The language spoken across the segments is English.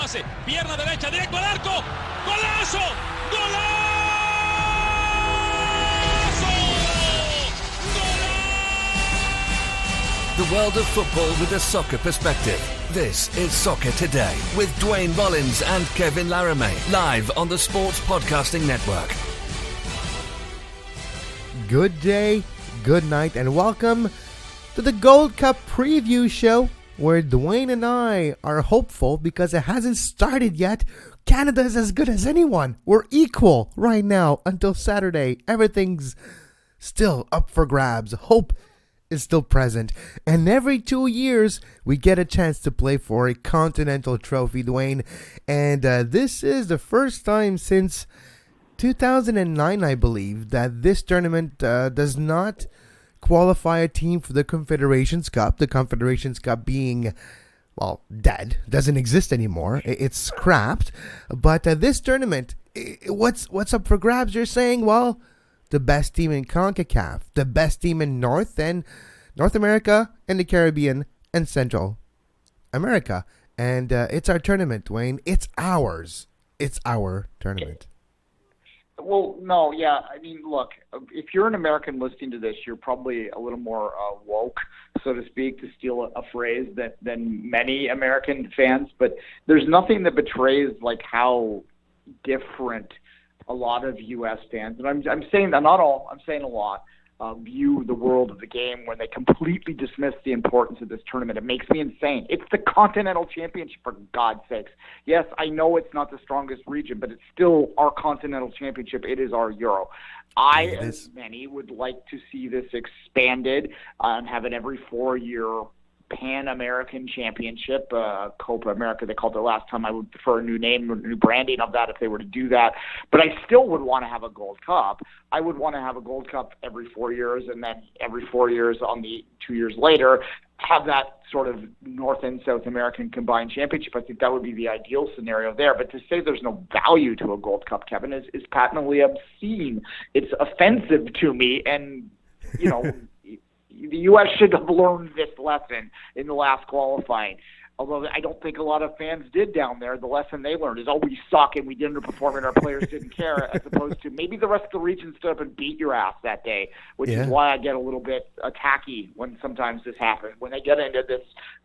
pase, pierna derecha, directo al arco, ¡golazo! ¡Golazo! The world of football with a soccer perspective. This is Soccer Today with Duane, Rollins and Kevin Laramee, live on the Sports Podcasting Network. Good day, good night, and welcome to the Gold Cup preview show, where Duane and I are hopeful because it hasn't started yet. Canada is as good as anyone. We're equal right now until Saturday. Everything's still up for grabs. Hope is still present. And every 2 years, we get a chance to play for a continental trophy, Duane. And this is the first time since 2009, I believe, that this tournament does not qualify a team for the Confederations Cup. The Confederations Cup being, well, dead, doesn't exist anymore. It's scrapped. But this tournament, what's up for grabs? You're saying, well, the best team in CONCACAF, the best team in North America and the Caribbean and Central America. And it's our tournament, Duane. It's ours. It's our tournament. Well, no, yeah. I mean, look, if you're an American listening to this, you're probably a little more woke, so to speak, to steal a phrase than many American fans. But there's nothing that betrays like how different a lot of U.S. fans, and I'm saying that not all, I'm saying a lot, view the world of the game when they completely dismiss the importance of this tournament. It makes me insane. It's the Continental Championship, for God's sakes. Yes, I know it's not the strongest region, but it's still our Continental Championship. It is our Euro. I, as many, would like to see this expanded and have it every 4-year Pan-American Championship, Copa America, they called it last time. I would prefer a new name, a new branding of that if they were to do that. But I still would want to have a Gold Cup. I would want to have a Gold Cup every 4 years, and then every 4 years on the 2 years later, have that sort of North and South American combined championship. I think that would be the ideal scenario there. But to say there's no value to a Gold Cup, Kevin, is patently obscene. It's offensive to me, and, you know, the U.S. should have learned this lesson in the last qualifying. Although I don't think a lot of fans did down there. The lesson they learned is, oh, we suck and we didn't perform and our players didn't care, as opposed to maybe the rest of the region stood up and beat your ass that day, which is why I get a little bit tacky when sometimes this happens. When they get into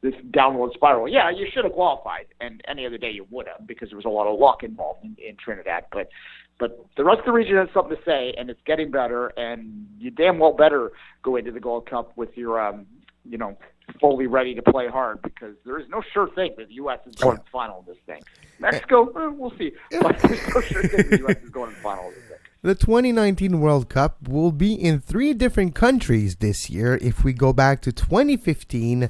this downward spiral, yeah, you should have qualified, and any other day you would have, because there was a lot of luck involved in Trinidad. But the rest of the region has something to say, and it's getting better, and you damn well better go into the Gold Cup with your, fully ready to play hard, because there is no sure thing that the U.S. is going to the final of this thing. Mexico, we'll see. But there's no sure thing the U.S. is going to the final of this thing. The 2019 World Cup will be in 3 different countries this year. If we go back to 2015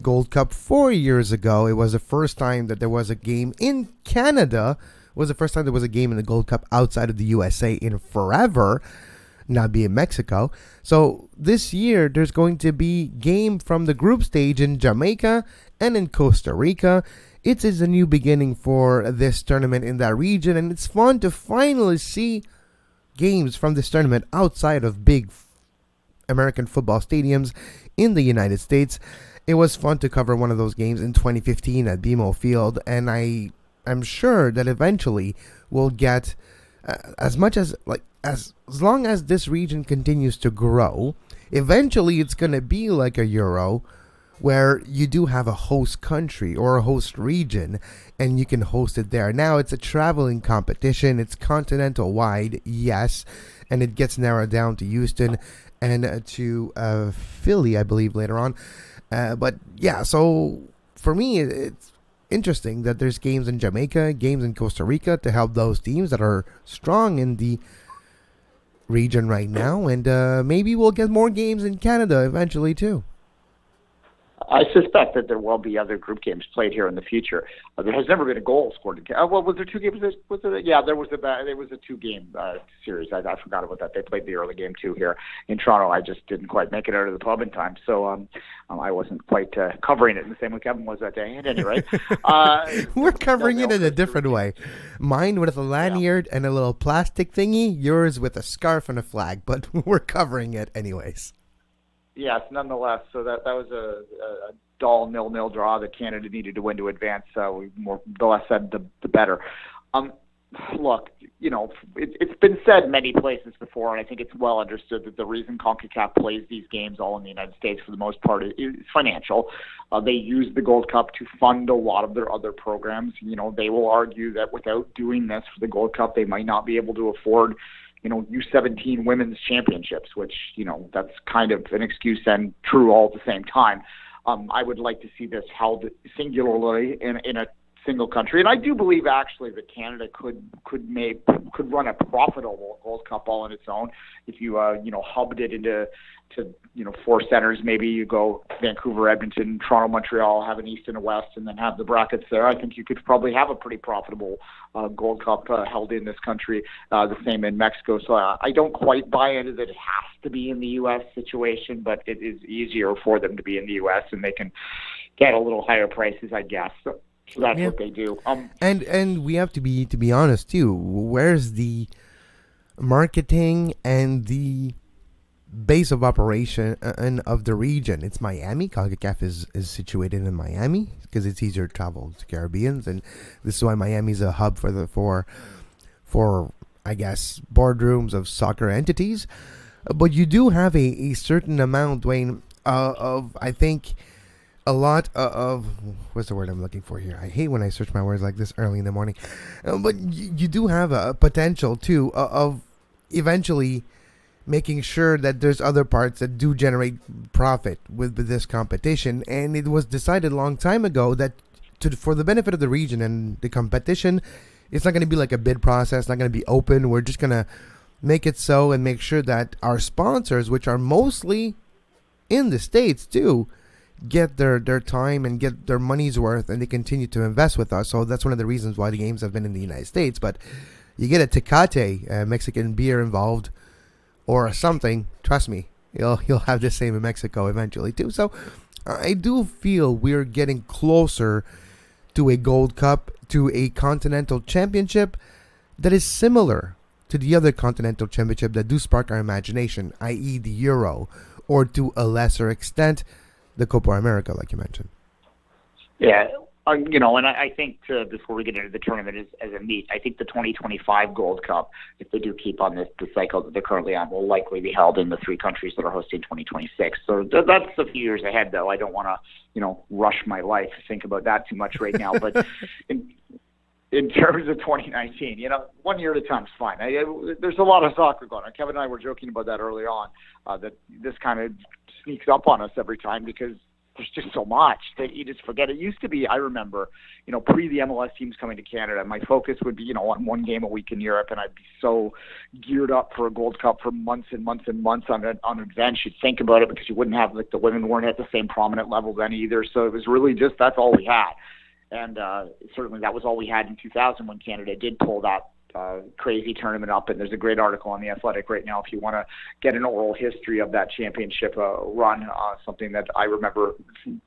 Gold Cup 4 years ago, it was the first time that there was a game in Canada. It was the first time there was a game in the Gold Cup outside of the USA in forever, not being Mexico. So this year, there's going to be game from the group stage in Jamaica and in Costa Rica. It is a new beginning for this tournament in that region, and it's fun to finally see games from this tournament outside of big American football stadiums in the United States. It was fun to cover one of those games in 2015 at BMO Field, and I'm sure that eventually we'll get as long as this region continues to grow, eventually it's going to be like a Euro, where you do have a host country or a host region and you can host it there. Now it's a traveling competition. It's continental wide, yes, and it gets narrowed down to Houston and to Philly, I believe, later on. But yeah, so for me, it's interesting that there's games in Jamaica, games in Costa Rica to help those teams that are strong in the region right now, and maybe we'll get more games in Canada eventually too. I suspect that there will be other group games played here in the future. There has never been a goal scored in Canada. Was there 2 games? Yeah, there was a 2-game series. I forgot about that. They played the early game too here in Toronto. I just didn't quite make it out of the pub in time, so I wasn't quite covering it in the same way Kevin was that day. At any rate, we're covering it in a different way. Mine with a lanyard and a little plastic thingy. Yours with a scarf and a flag. But we're covering it anyways. Yes, nonetheless. So that was a dull 0-0 draw that Canada needed to win to advance. The less said, the better. Look, it's been said many places before, and I think it's well understood that the reason CONCACAF plays these games all in the United States for the most part is financial. They use the Gold Cup to fund a lot of their other programs. They will argue that without doing this for the Gold Cup, they might not be able to afford U17 women's championships, which, that's kind of an excuse and true all at the same time. I would like to see this held singularly in a single country, and I do believe actually that Canada could run a profitable Gold Cup all on its own if you hubbed it into 4 centers. Maybe you go Vancouver, Edmonton, Toronto, Montreal, have an East and a West, and then have the brackets there. I think you could probably have a pretty profitable Gold Cup held in this country. The same in Mexico. So I don't quite buy into that it has to be in the U.S. situation, but it is easier for them to be in the U.S. and they can get a little higher prices, I guess. So that's what they do. And we have to be honest too. Where's the marketing and the base of operation of the region? It's Miami. CONCACAF is situated in Miami because it's easier to travel to Caribbeans, and this is why Miami is a hub for I guess boardrooms of soccer entities. But you do have a certain amount, Duane, of I think. A lot of what's the word I'm looking for here? I hate when I search my words like this early in the morning, but you do have a potential too of eventually making sure that there's other parts that do generate profit with this competition. And it was decided a long time ago that for the benefit of the region and the competition, it's not going to be like a bid process, not going to be open. We're just going to make it so and make sure that our sponsors, which are mostly in the States too, get their time and get their money's worth, and they continue to invest with us. So that's one of the reasons why the games have been in the United States. But you get a Tecate, Mexican beer involved, or something, trust me, you'll have the same in Mexico eventually too. So I do feel we're getting closer to a Gold Cup, to a Continental Championship that is similar to the other Continental Championship that do spark our imagination, i.e. the Euro, or to a lesser extent, the Copa America, like you mentioned. Yeah, and I think before we get into the tournament as a meet, I think the 2025 Gold Cup, if they do keep on the cycle that they're currently on, will likely be held in the 3 countries that are hosting 2026. So that's a few years ahead, though. I don't want to, rush my life to think about that too much right now. But in terms of 2019, 1 year at a time is fine. There's a lot of soccer going on. Kevin and I were joking about that earlier on, that this kind of sneaks up on us every time because there's just so much that you just forget. It used to be, I remember, pre the MLS teams coming to Canada, my focus would be, on 1 game a week in Europe, and I'd be so geared up for a Gold Cup for months and months and months on events. You'd think about it because you wouldn't have, the women weren't at the same prominent level then either. So it was really just, that's all we had. And certainly that was all we had in 2000 when Canada did pull that crazy tournament up. And there's a great article on The Athletic right now if you want to get an oral history of that championship run, something that I remember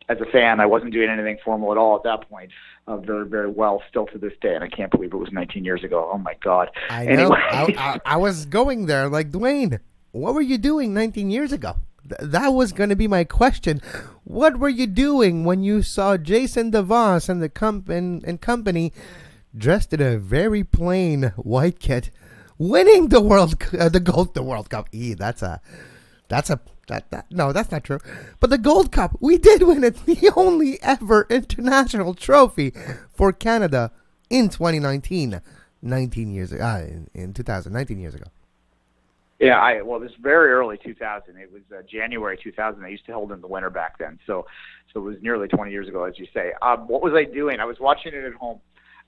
as a fan. I wasn't doing anything formal at all at that point, very, very well still to this day. And I can't believe it was 19 years ago. Oh, my God. I know. Anyway. I was going there like, Duane, what were you doing 19 years ago? That was going to be my question. What were you doing when you saw Jason DeVos and the company dressed in a very plain white kit winning the World Cup? No, that's not true. But the Gold Cup, we did win it. The only ever international trophy for Canada in 2019. 19 years ago. In 2000, 19 years ago. Yeah, it was very early 2000. It was January 2000. They used to hold in the winter back then. So it was nearly 20 years ago, as you say. What was I doing? I was watching it at home,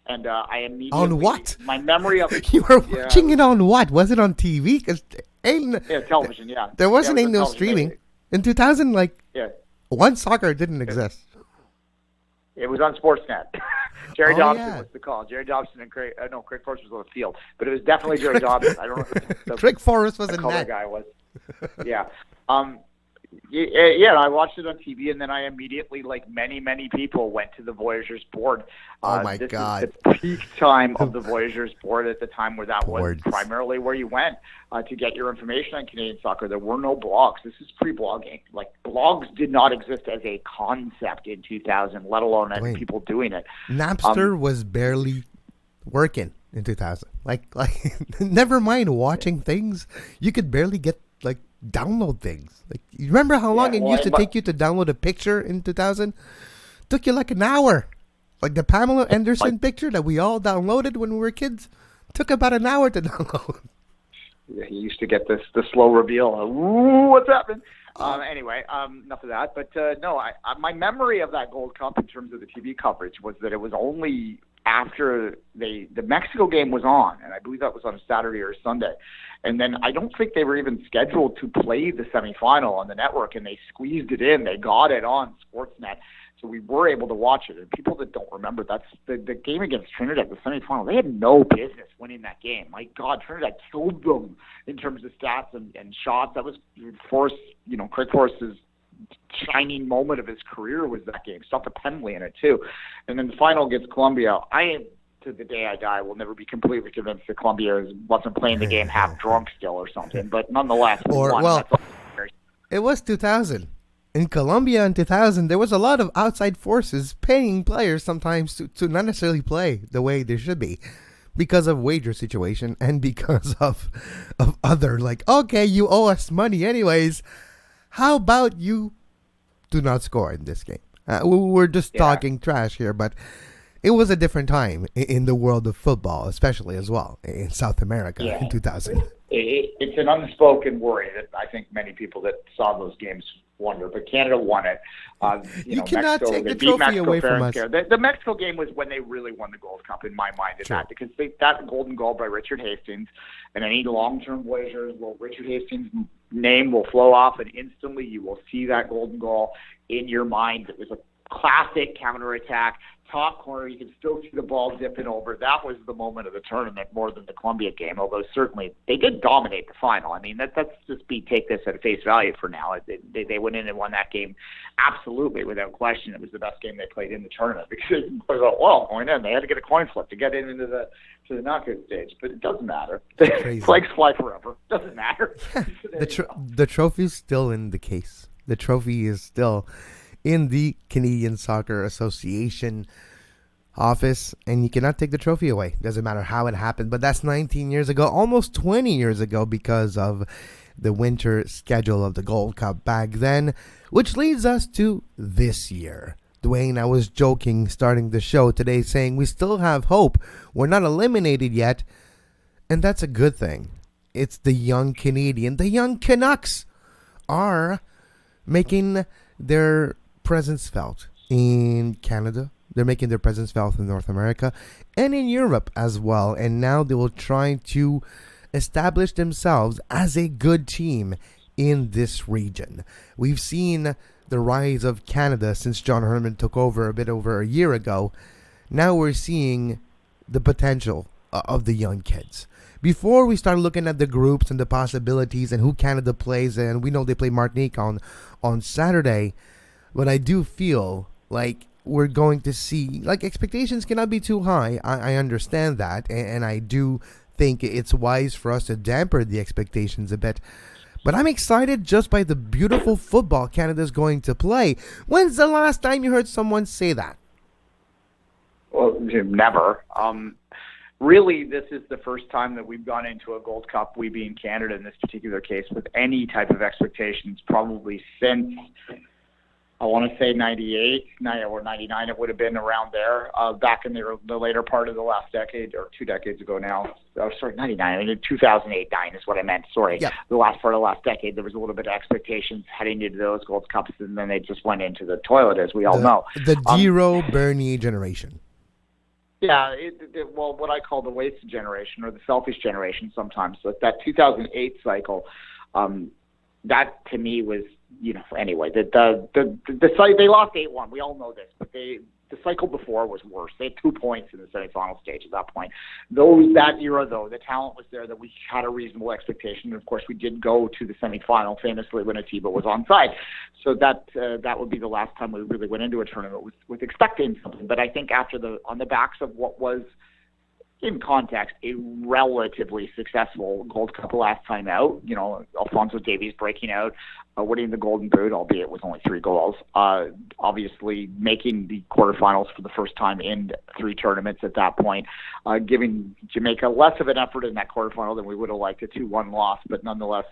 and I immediately... On what? My memory of... You were watching it on what? Was it on TV? Television, yeah. There wasn't no streaming. In 2000, one soccer didn't exist. It was on Sportsnet. Jerry Dobson was the call. Jerry Dobson and Craig Forrest was on the field, but it was definitely Jerry Dobson. I don't know. Craig Forrest was in color net. Guy was. Yeah. Yeah, I watched it on TV, and then I immediately, like many people, went to the Voyageurs board. Oh my this God! is the peak time of the Voyageurs board at the time, where that Boards. was primarily where you went to get your information on Canadian soccer. There were no blogs. This is pre-blogging. Like, blogs did not exist as a concept in 2000, let alone as people doing it. Napster was barely working in 2000. Like never mind watching things. You could barely get download things. Like, you remember how long it used to take you to download a picture in 2000? Took you like an hour. Like the Pamela Anderson picture that we all downloaded when we were kids, took about an hour to download. Yeah, you used to get the slow reveal. Ooh, what's happening? Anyway, enough of that. But no, my memory of that Gold Cup in terms of the TV coverage was that it was only after the Mexico game was on, and I believe that was on a Saturday or a Sunday. And then I don't think they were even scheduled to play the semifinal on the network, and they squeezed it in. They got it on Sportsnet, so we were able to watch it. And people that don't remember, that's the game against Trinidad, the semifinal. They had no business winning that game. My God, Trinidad killed them in terms of stats and shots. That was Craig Forrest's shining moment of his career was that game. Stopped a penalty in it too. And then the final against Colombia, to the day I die, will never be completely convinced that Colombia wasn't playing the game half drunk still or something. But nonetheless, it was 2000. In Colombia in 2000, there was a lot of outside forces paying players sometimes to not necessarily play the way they should be, because of wager situation and because of other, okay, you owe us money anyways. How about you do not score in this game? We're just talking trash here, but it was a different time in the world of football, especially as well in South America in 2000. It's an unspoken worry that I think many people that saw those games wonder, but Canada won it. You cannot take the trophy away from us. The Mexico game was when they really won the Gold Cup in my mind, that because that golden goal by Richard Hastings, and any long-term Voyageurs, Richard Hastings' name will flow off, and instantly you will see that golden goal in your mind. It was a classic counterattack, top corner. You can still see the ball dipping over. That was the moment of the tournament more than the Colombia game, although certainly they did dominate the final. I mean, that's just take this at face value for now. They went in and won that game absolutely without question. It was the best game they played in the tournament because going in, they had to get a coin flip to get into the knockout stage, but it doesn't matter. Flags fly forever. Doesn't matter. The trophy's still in the case. The trophy is still in the Canadian Soccer Association office, and you cannot take the trophy away. Doesn't matter how it happened, but that's 19 years ago, almost 20 years ago, because of the winter schedule of the Gold Cup back then, which leads us to this year. Duane, I was joking starting the show today saying we still have hope. We're not eliminated yet, and that's a good thing. It's the young Canadian, the young Canucks are making their presence felt in Canada. They're making their presence felt in North America and in Europe as well. And now they will try to establish themselves as a good team in this region. We've seen the rise of Canada since John Herman took over a bit over a year ago. Now we're seeing the potential of the young kids. Before we start looking at the groups and the possibilities and who Canada plays, and we know they play Martinique on Saturday, but I do feel like we're going to see, expectations cannot be too high. I understand that, and I do think it's wise for us to damper the expectations a bit. But I'm excited just by the beautiful football Canada's going to play. When's the last time you heard someone say that? Well, never. Really, this is the first time that we've gone into a Gold Cup, we being Canada in this particular case, with any type of expectations, probably since, I want to say 98 or 99, it would have been around there, back in the later part of the last decade, or 2 decades ago now. Oh, sorry, 99. I mean, 2008-9 is what I meant. Sorry. Yep. The last part of the last decade, there was a little bit of expectations heading into those Gold Cups, and then they just went into the toilet, as we all know. The Giro Bernier generation. Yeah, what I call the wasted generation, or the selfish generation sometimes. So that 2008 cycle, that to me was, anyway, the site, they lost 8-1. We all know this, but the cycle before was worse. They had 2 points in the semifinal stage at that point. That era, though, the talent was there that we had a reasonable expectation. And of course, we did go to the semifinal famously when Atiba was onside. So that would be the last time we really went into a tournament with expecting something. But I think on the backs of what was, in context, a relatively successful Gold Cup last time out, Alphonso Davies breaking out, winning the Golden Boot, albeit with only 3 goals, obviously making the quarterfinals for the first time in 3 tournaments at that point, giving Jamaica less of an effort in that quarterfinal than we would have liked, a 2-1 loss, but nonetheless,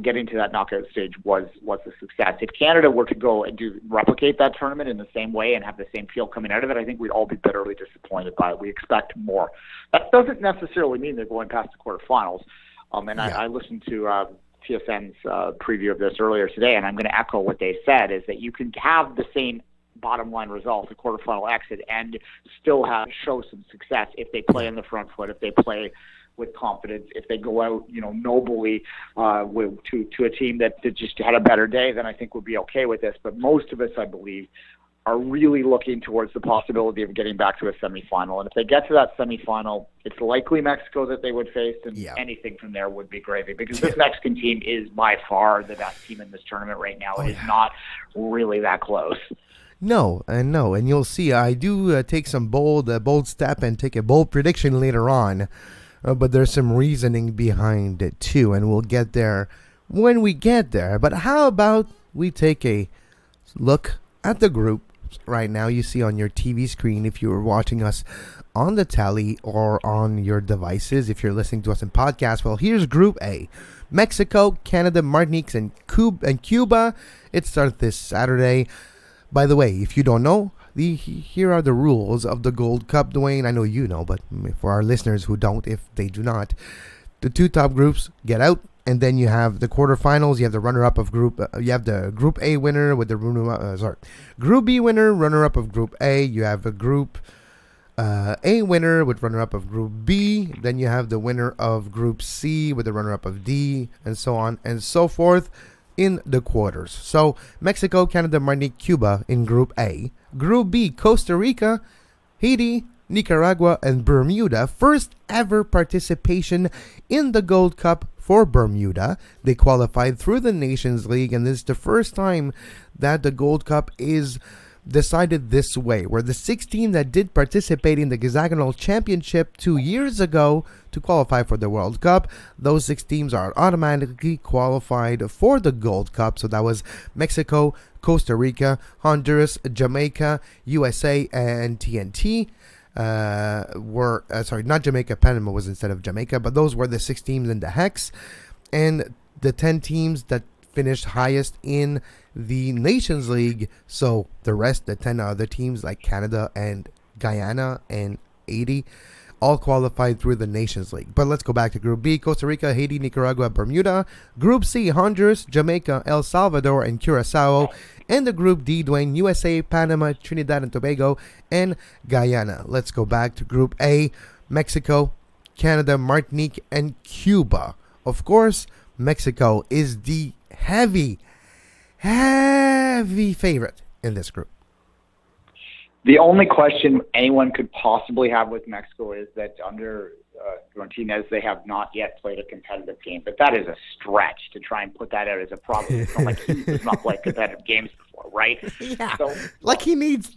getting to that knockout stage was a success. If Canada were to go and replicate that tournament in the same way and have the same feel coming out of it, I think we'd all be bitterly disappointed by it. We expect more. That doesn't necessarily mean they're going past the quarterfinals. I listened to TSN's preview of this earlier today, and I'm going to echo what they said, is that you can have the same bottom line result, a quarterfinal exit, and still show some success if they play on the front foot, if they play with confidence, if they go out, nobly to a team that just had a better day, then I think we'd be okay with this. But most of us, I believe, are really looking towards the possibility of getting back to a semifinal. And if they get to that semifinal, it's likely Mexico that they would face, and anything from there would be gravy, because this Mexican team is by far the best team in this tournament right now. It is not really that close. No, and you'll see. I do take some bold step and take a bold prediction later on, but there's some reasoning behind it too, and we'll get there when we get there. But how about we take a look at the group right now? You see on your TV screen if you were watching us on the telly or on your devices. If you're listening to us in podcast, well, here's Group A: Mexico, Canada, Martinique, and Cuba. It starts this Saturday. By the way, if you don't know, here are the rules of the Gold Cup, Duane. I know you know, but for our listeners who don't, if they do not, the 2 top groups get out, and then you have the quarterfinals. You have the runner-up of Group. You have the Group A winner with the Group B winner, runner-up of Group A. You have a Group A winner with runner-up of Group B. Then you have the winner of Group C with the runner-up of D, and so on and so forth in the quarters. So Mexico, Canada, Martinique, Cuba in Group A. Group B: Costa Rica, Haiti, Nicaragua, and Bermuda. First ever participation in the Gold Cup for Bermuda. They qualified through the Nations League, and this is the first time that the Gold Cup is decided this way, where the 6 teams that did participate in the Hexagonal Championship 2 years ago to qualify for the World Cup, those 6 teams are automatically qualified for the Gold Cup. So that was Mexico, Costa Rica, Honduras, Jamaica, USA, and TNT. Not Jamaica, Panama was instead of Jamaica, but those were the 6 teams in the Hex, and the 10 teams that finished highest in the Nations League. So the rest, the 10 other teams like Canada and Guyana and Haiti, all qualified through the Nations League. But let's go back to Group B: Costa Rica, Haiti, Nicaragua, Bermuda. Group C: Honduras, Jamaica, El Salvador, and Curacao. And the Group D, Duane: USA, Panama, Trinidad and Tobago, and Guyana. Let's go back to Group A: Mexico, Canada, Martinique, and Cuba. Of course, Mexico is the heavy favorite in this group. The only question anyone could possibly have with Mexico is that under Martinez, they have not yet played a competitive game. But that is a stretch to try and put that out as a problem. It's not like he has not played competitive games before, right? Yeah. So, he needs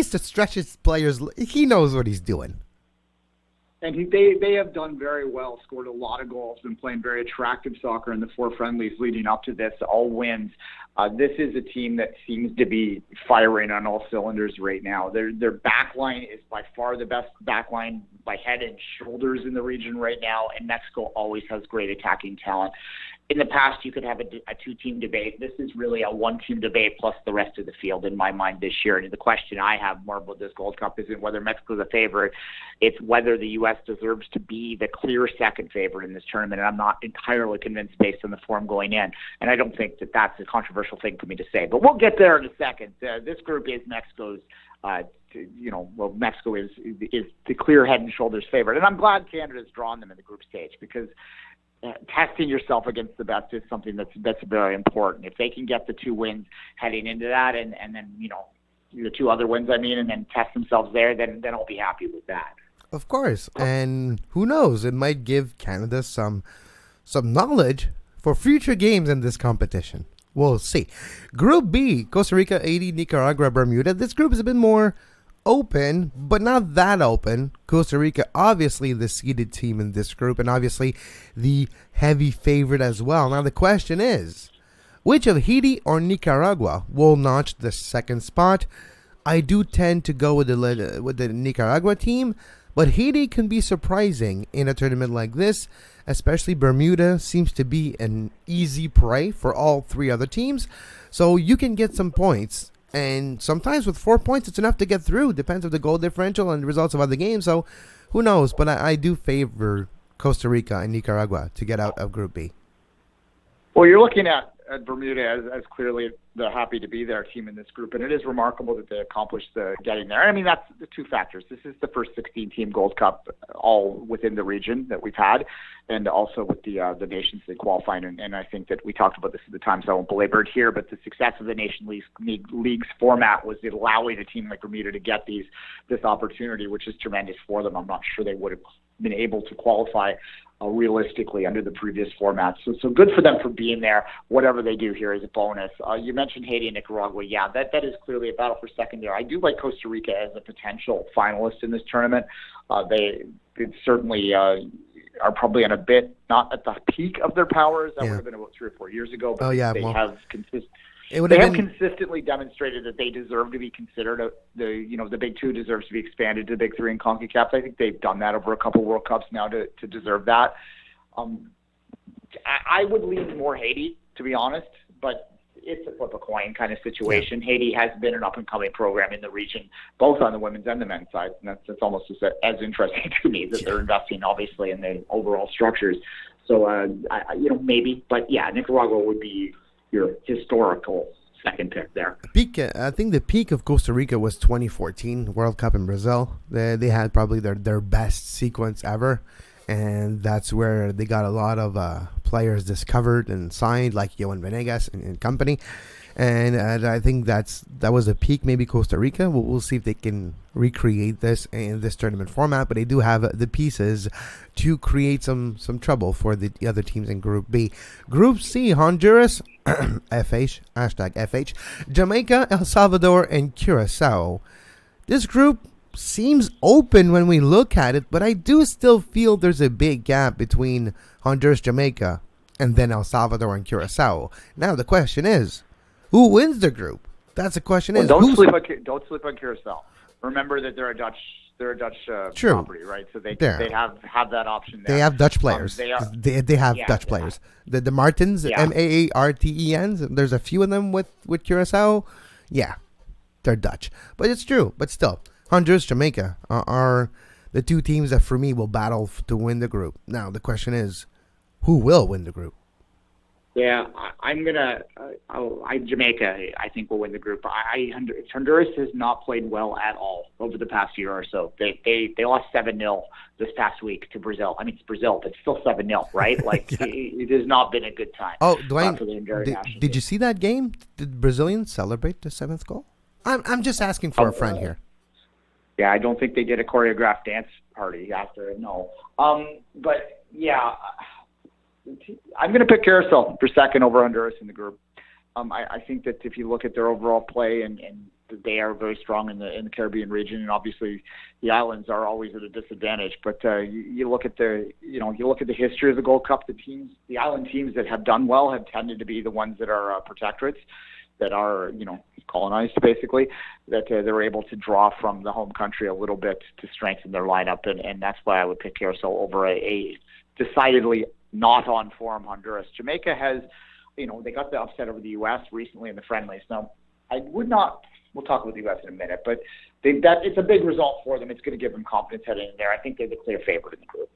to stretch his players. He knows what he's doing. And they have done very well, scored a lot of goals, been playing very attractive soccer in the 4 friendlies leading up to this, all wins. This is a team that seems to be firing on all cylinders right now. Their back line is by far the best back line by head and shoulders in the region right now, and Mexico always has great attacking talent. In the past, you could have a 2-team debate. This is really a 1-team debate plus the rest of the field in my mind this year. And the question I have more about this Gold Cup isn't whether Mexico's a favorite. It's whether the U.S. deserves to be the clear second favorite in this tournament. And I'm not entirely convinced based on the form going in. And I don't think that that's a controversial thing for me to say. But we'll get there in a second. This group is Mexico's Mexico is the clear head and shoulders favorite. And I'm glad Canada's drawn them in the group stage, because testing yourself against the best is something that's very important. If they can get the 2 wins heading into that, and then the 2 other wins, and then test themselves there, then I'll be happy with that. Of course. And who knows? It might give Canada some knowledge for future games in this competition. We'll see. Group B, Costa Rica, Haiti, Nicaragua, Bermuda. This group is a bit more open, but not that open. Costa Rica, obviously the seeded team in this group, and obviously the heavy favorite as well. Now the question is, which of Haiti or Nicaragua will notch the second spot? I do tend to go with the Nicaragua team, but Haiti can be surprising in a tournament like this, especially Bermuda seems to be an easy prey for all 3 other teams. So you can get some points, and sometimes with 4 points it's enough to get through. Depends on the goal differential and the results of other games, so who knows. But I do favor Costa Rica and Nicaragua to get out of Group B. Well, you're looking at Bermuda as clearly the happy to be there team in this group, and it is remarkable that they accomplished getting there. That's the 2 factors. This is the first 16-team Gold Cup, all within the region that we've had, and also with the Nations League qualifying. And I think that we talked about this at the time, so I won't belabor it here. But the success of the Nation League's format was allowing a team like Bermuda to get this opportunity, which is tremendous for them. I'm not sure they would have been able to qualify realistically under the previous format. So good for them for being there. Whatever they do here is a bonus. You mentioned Haiti and Nicaragua. Yeah, that is clearly a battle for second there. I do like Costa Rica as a potential finalist in this tournament. They certainly are probably a bit not at the peak of their powers. That would have been about 3 or 4 years ago. But they have consistently demonstrated that they deserve to be considered. The Big 2 deserves to be expanded to the Big 3 in CONCACAF. I think they've done that over a couple World Cups now to deserve that. I would lean more Haiti, to be honest, but it's a flip a coin kind of situation. Yeah. Haiti has been an up-and-coming program in the region, both on the women's and the men's side, and that's almost as interesting to me that they're investing, obviously, in the overall structures. So, maybe, but yeah, Nicaragua would be your historical second pick there. I think the peak of Costa Rica was 2014 World Cup in Brazil. They had probably their best sequence ever, and that's where they got a lot of players discovered and signed, like Yohan Venegas and company. And I think that was a peak, maybe Costa Rica. We'll see if they can recreate this in this tournament format, but they do have the pieces to create some trouble for the other teams in Group B. Group C, Honduras, FH, #FH, Jamaica, El Salvador, and Curacao. This group seems open when we look at it, but I do still feel there's a big gap between Honduras, Jamaica, and then El Salvador and Curacao. Now the question is, who wins the group? That's the question. Don't sleep on Curacao. Remember that they're a Dutch property, right? So they have that option there. They have Dutch players. They have Dutch players. The Martins, Maartens. There's a few of them with Curacao. Yeah, they're Dutch, but it's true. But still, Honduras, Jamaica are the 2 teams that for me will battle to win the group. Now the question is, who will win the group? Yeah, Jamaica, I think, will win the group. Honduras has not played well at all over the past year or so. They lost 7-0 this past week to Brazil. It's Brazil, but still 7-0, right? Like, it has not been a good time. Oh, Duane, did you see that game? Did Brazilians celebrate the 7th goal? I'm just asking for a friend here. Yeah, I don't think they did a choreographed dance party after it, no. But, yeah, I'm going to pick Curacao for second over Honduras in the group. I think that if you look at their overall play, and they are very strong in the Caribbean region, and obviously the islands are always at a disadvantage. But you look at the history of the Gold Cup. The island teams that have done well have tended to be the ones that are protectorates, that are colonized basically. That they're able to draw from the home country a little bit to strengthen their lineup, and that's why I would pick Curacao over a decidedly not on form Honduras. Jamaica has, they got the upset over the U.S. recently in the friendlies. Now, we'll talk about the U.S. in a minute, but it's a big result for them. It's going to give them confidence heading in there. I think they're the clear favorite in the group.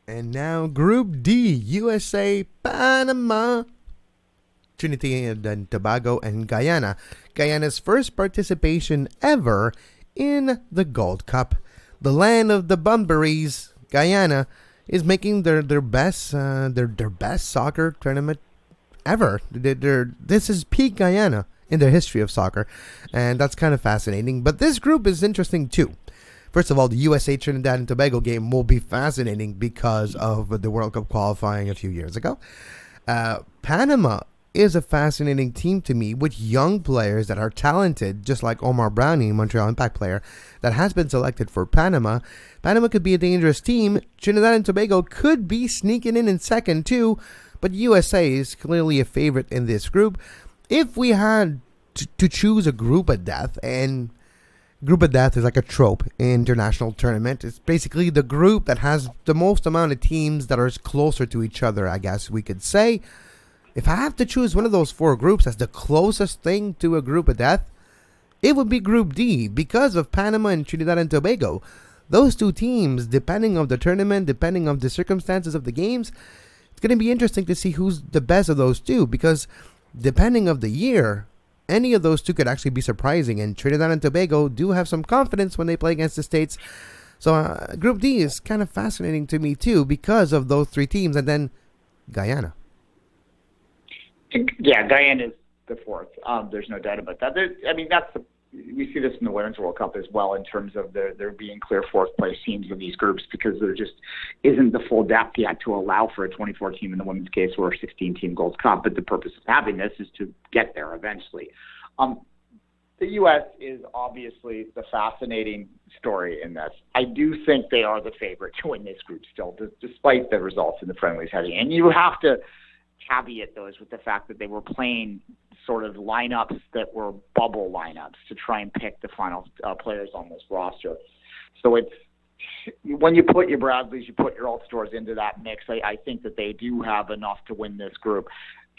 And now Group D, USA, Panama, Trinidad and Tobago, and Guyana. Guyana's first participation ever in the Gold Cup. The land of the Bunburys, Guyana, is making their best soccer tournament ever. This is peak Guyana in the history of soccer, and that's kind of fascinating. But this group is interesting too. First of all, the USA Trinidad and Tobago game will be fascinating because of the World Cup qualifying a few years ago. Panama is a fascinating team to me with young players that are talented, just like Omar Brownie, Montreal Impact player, that has been selected for Panama. Panama could be a dangerous team. Trinidad and Tobago could be sneaking in second too, but USA is clearly a favorite in this group. If we had to choose a group of death, and group of death is like a trope in international tournament, it's basically the group that has the most amount of teams that are closer to each other, I guess we could say. If I have to choose one of those four groups as the closest thing to a group of death, it would be Group D because of Panama and Trinidad and Tobago. Those two teams, depending on the tournament, depending on the circumstances of the games, it's going to be interesting to see who's the best of those two, because depending on the year, any of those two could actually be surprising, and Trinidad and Tobago do have some confidence when they play against the States. So Group D is kind of fascinating to me too because of those three teams, and then Guyana. Yeah, Guyana is the fourth. There's no doubt about that. We see this in the Women's World Cup as well in terms of there being clear fourth place teams in these groups, because there just isn't the full depth yet to allow for a 24 team in the women's case or a 16 team Gold Cup. But the purpose of having this is to get there eventually. The U.S. is obviously the fascinating story in this. I do think they are the favorite to win this group still, despite the results in the friendlies heading. And you have to caveat those with the fact that they were playing sort of lineups that were bubble lineups to try and pick the final players on this roster. So it's, when you put your Bradleys, you put your Altidores into that mix, I think that they do have enough to win this group.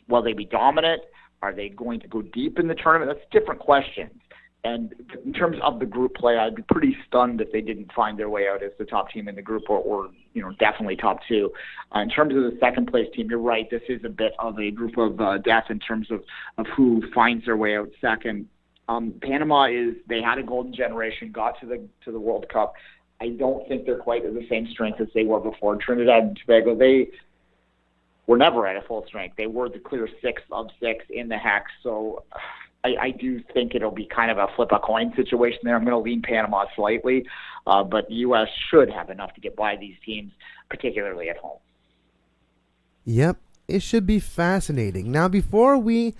Will they be dominant? Are they going to go deep in the tournament? That's different questions. And in terms of the group play, I'd be pretty stunned if they didn't find their way out as the top team in the group, or definitely top two. In terms of the second place team, you're right. This is a bit of a group of death in terms of who finds their way out second. Panama they had a golden generation, got to the World Cup. I don't think they're quite at the same strength as they were before. Trinidad and Tobago, they were never at a full strength. They were the clear 6 of 6 in the hex. So I do think it'll be kind of a flip a coin situation there. I'm going to lean Panama slightly, but the U.S. should have enough to get by these teams, particularly at home. Yep, it should be fascinating. Now, before we're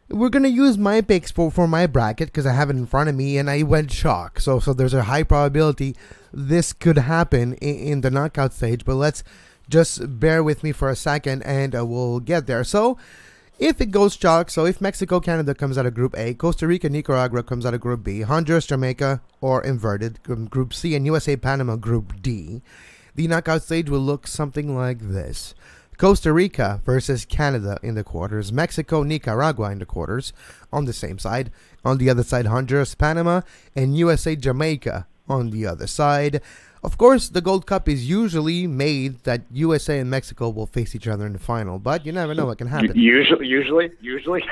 going to use my picks for my bracket, because I have it in front of me, and I went chalk. So there's a high probability this could happen in the knockout stage, but let's just bear with me for a second, and we'll get there. So if it goes chalk, so if Mexico, Canada comes out of Group A, Costa Rica, Nicaragua comes out of Group B, Honduras, Jamaica, or inverted, Group C, and USA, Panama, Group D, the knockout stage will look something like this. Costa Rica versus Canada in the quarters, Mexico, Nicaragua in the quarters on the same side. On the other side, Honduras, Panama, and USA, Jamaica on the other side. Of course, the Gold Cup is usually made that USA and Mexico will face each other in the final, but you never know what can happen. Usually, it's usually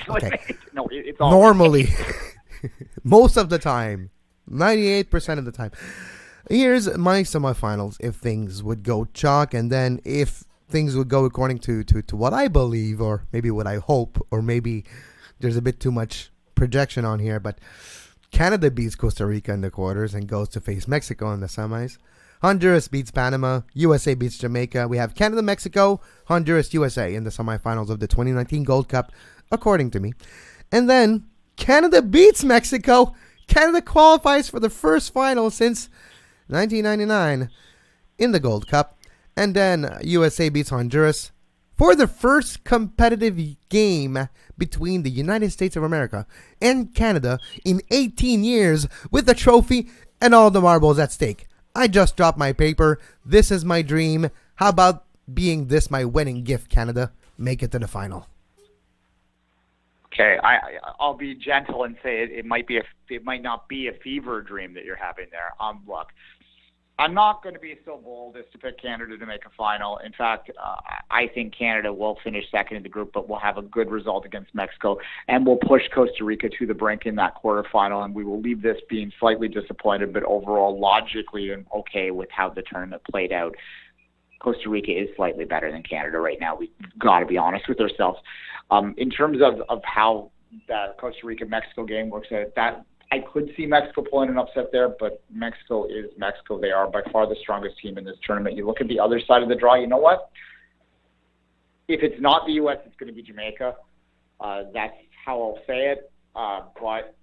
okay. No, it's all normally, most of the time, 98% of the time. Here's my semifinals if things would go chalk, and then if things would go according to what I believe, or maybe what I hope, or maybe there's a bit too much projection on here, but Canada beats Costa Rica in the quarters and goes to face Mexico in the semis. Honduras beats Panama. USA beats Jamaica. We have Canada, Mexico, Honduras, USA in the semifinals of the 2019 Gold Cup, according to me. And then Canada beats Mexico. Canada qualifies for the first final since 1999 in the Gold Cup. And then USA beats Honduras for the first competitive game between the United States of America and Canada in 18 years, with a trophy and all the marbles at stake. I just dropped my paper. This is my dream. How about being this my wedding gift, Canada? Make it to the final. Okay, I'll be gentle and say it might not be a fever dream that you're having there. Look, I'm not going to be so bold as to pick Canada to make a final. In fact, I think Canada will finish second in the group, but will have a good result against Mexico, and will push Costa Rica to the brink in that quarterfinal, and we will leave this being slightly disappointed, but overall logically and okay with how the tournament played out. Costa Rica is slightly better than Canada right now. We've got to be honest with ourselves. In terms of how that Costa Rica-Mexico game looks at that. I could see Mexico pulling an upset there, but Mexico is Mexico. They are by far the strongest team in this tournament. You look at the other side of the draw, you know what? If it's not the U.S., it's going to be Jamaica. That's how I'll say it. But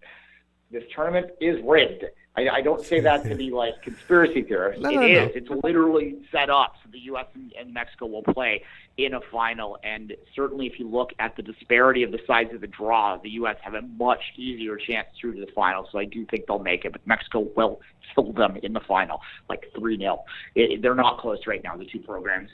this tournament is rigged. I don't say that to be like conspiracy theorists. No. It's literally set up so the U.S. and Mexico will play in a final. And certainly if you look at the disparity of the size of the draw, the U.S. have a much easier chance through to the final. So I do think they'll make it. But Mexico will kill them in the final, like 3-0. They're not close right now, the two programs.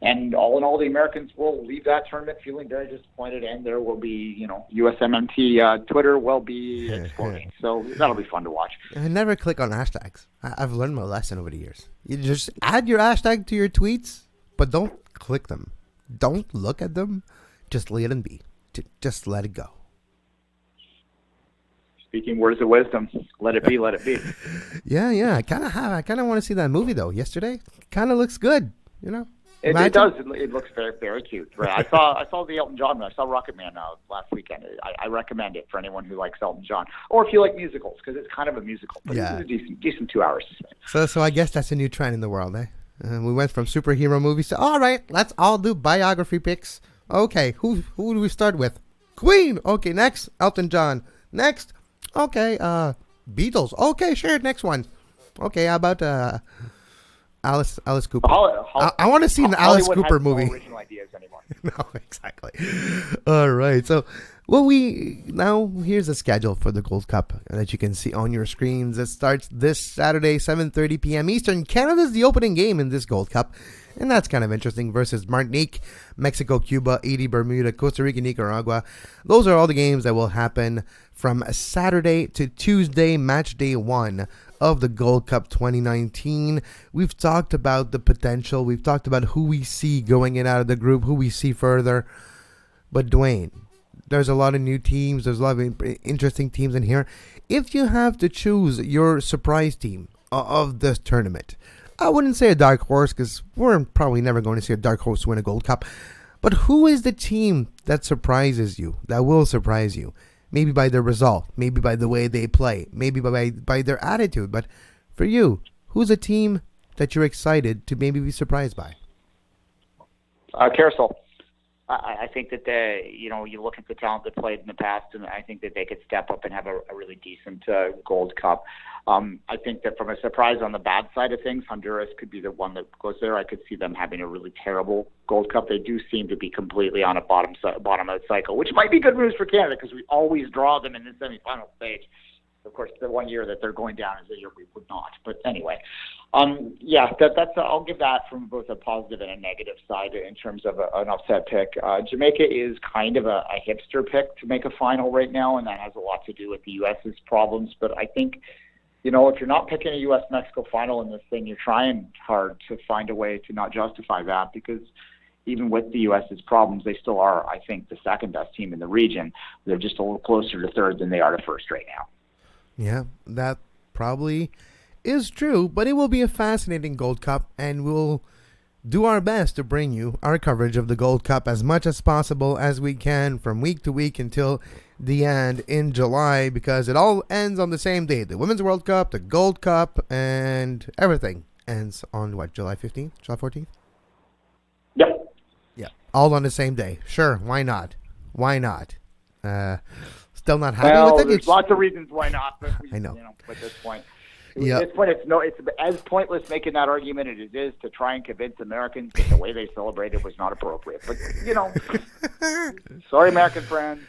And all in all, the Americans will leave that tournament feeling very disappointed, and there will be, USMNT Twitter will be exploding. So that'll be fun to watch. I never click on hashtags. I've learned my lesson over the years. You just add your hashtag to your tweets, but don't click them. Don't look at them. Just let them be. Just let it go. Speaking words of wisdom, let it be, let it be. Yeah. I kind of want to see that movie, though. Yesterday, kind of looks good, It does. It looks very, very cute. Right? I saw the Elton John one. I saw Rocket Man last weekend. I recommend it for anyone who likes Elton John, or if you like musicals, because it's kind of a musical. But yeah, it's a decent 2 hours. So I guess that's a new trend in the world, eh? We went from superhero movies to all right. Let's all do biography picks. Okay, who do we start with? Queen. Okay, next Elton John. Next, okay, Beatles. Okay, sure. Next one. Okay, how about Alice Cooper. I want to see an Alice Cooper movie. No original ideas anymore. No, exactly. All right. So, here's the schedule for the Gold Cup that you can see on your screens. It starts this Saturday, 7:30 p.m. Eastern. Canada's the opening game in this Gold Cup, and that's kind of interesting, versus Martinique, Mexico, Cuba, Haiti, Bermuda, Costa Rica, Nicaragua. Those are all the games that will happen from Saturday to Tuesday, match day 1 of the Gold Cup 2019. We've talked about the potential. We've talked about who we see going in out of the group, who we see further. But Duane, there's a lot of new teams. There's a lot of interesting teams in here. If you have to choose your surprise team of this tournament, I wouldn't say a dark horse, because we're probably never going to see a dark horse win a Gold Cup. But who is the team that surprises you, that will surprise you? Maybe by their result, maybe by the way they play, maybe by their attitude. But for you, who's a team that you're excited to maybe be surprised by? Carousel. I think that you look at the talent that played in the past, and I think that they could step up and have a really decent Gold Cup. I think that from a surprise on the bad side of things, Honduras could be the one that goes there. I could see them having a really terrible Gold Cup. They do seem to be completely on a bottom out cycle, which might be good news for Canada, because we always draw them in the semifinal stage. Of course, the one year that they're going down is the year we would not. But anyway, that's I'll give that from both a positive and a negative side in terms of an upset pick. Jamaica is kind of a hipster pick to make a final right now, and that has a lot to do with the U.S.'s problems. But I think, if you're not picking a U.S.-Mexico final in this thing, you're trying hard to find a way to not justify that, because even with the U.S.'s problems, they still are, I think, the second best team in the region. They're just a little closer to third than they are to first right now. Yeah, that probably is true, but it will be a fascinating Gold Cup, and we'll do our best to bring you our coverage of the Gold Cup as much as possible as we can from week to week until the end in July, because it all ends on the same day. The Women's World Cup, the Gold Cup, and everything ends on July 15th, July 14th? Yep. Yeah, all on the same day. Sure, why not? Still not happy with it? There's lots of reasons why not. But I know. At this point. Yep. At this point, it's as pointless making that argument as it is to try and convince Americans that the way they celebrated was not appropriate. But, sorry, American friends.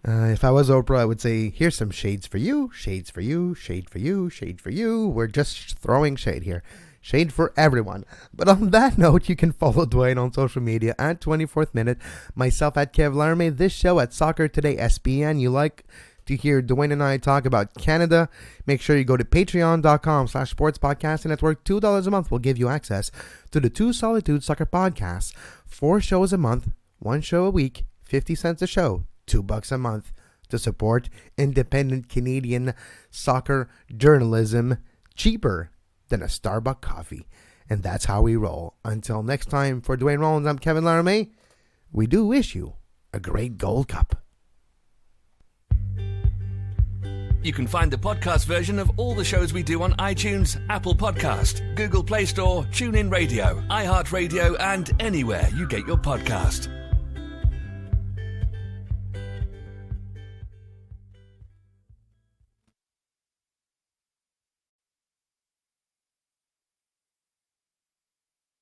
If I was Oprah, I would say, here's some shades for you, shades for you, shade for you, shade for you. We're just throwing shade here. Shade for everyone. But on that note, you can follow Duane on social media at 24th Minute, myself at Kev Laramee, this show at Soccer Today SPN. You like to hear Duane and I talk about Canada, make sure you go to patreon.com/sportspodcasting network. $2 a month will give you access to the Two Solitude Soccer Podcasts. 4 shows a month, 1 show a week, 50 cents a show, $2 a month to support independent Canadian soccer journalism, cheaper than a Starbucks coffee. And that's how we roll. Until next time, for Duane Rollins, I'm Kevin Laramee. We do wish you a great Gold Cup. You can find the podcast version of all the shows we do on iTunes, Apple Podcast, Google Play Store, TuneIn Radio, iHeartRadio, and anywhere you get your podcast.